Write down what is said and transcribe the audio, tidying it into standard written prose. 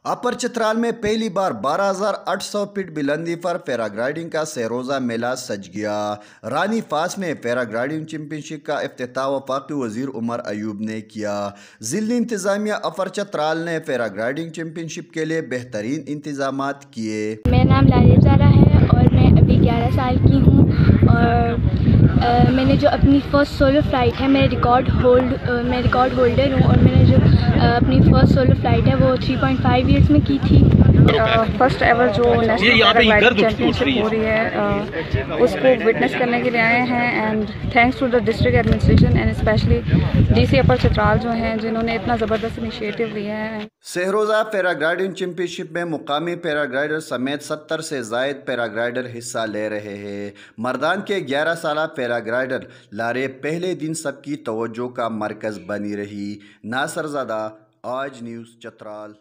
अपर चित्राल में पहली बार 12,800 फीट बुलंदी पर पैराग्लाइडिंग का सरोजा मेला सज गया। रानी फास में पैराग्लाइडिंग चैंपियनशिप का इफ्तिताह वफाकी वजीर उमर अयूब ने किया। जिला इंतजामिया अपर चित्राल ने पैराग्लाइडिंग चैंपियनशिप के लिए बेहतरीन इंतजामात किए। मेरा नाम लालिब ज़ारा है और मैं अभी 11 साल की हूँ और मैंने जो अपनी फ़र्स्ट सोलो फ़्लाइट है, मैं रिकॉर्ड होल्डर हूँ और मैंने जो अपनी फ़र्स्ट सोलो फ़्लाइट है वो 3.5 ईयर्स में की थी। फर्स्ट एवर जो नेशनल पैराग्लाइडिंग चैम्पियनशिप हो रही है उसको विटनेस करने के लिए आए हैं and thanks to the district administration and specially DC upper Chitral जो हैं जिन्होंने इतना ज़बरदस्त इनिशिएटिव लिया है। सहरोजा पैराग्लाइडिंग चैंपियनशिप में मुकामी पैराग्लाइडर समेत 70 से ज़ायद पैराग्लाइडर हिस्सा ले रहे हैं। मर्दान के 11 साल पैराग्लाइडर लारे पहले दिन सबकी तवज्जो का मरकज़ बनी रही। नासर ज़ादा, आज न्यूज़, चित्राल।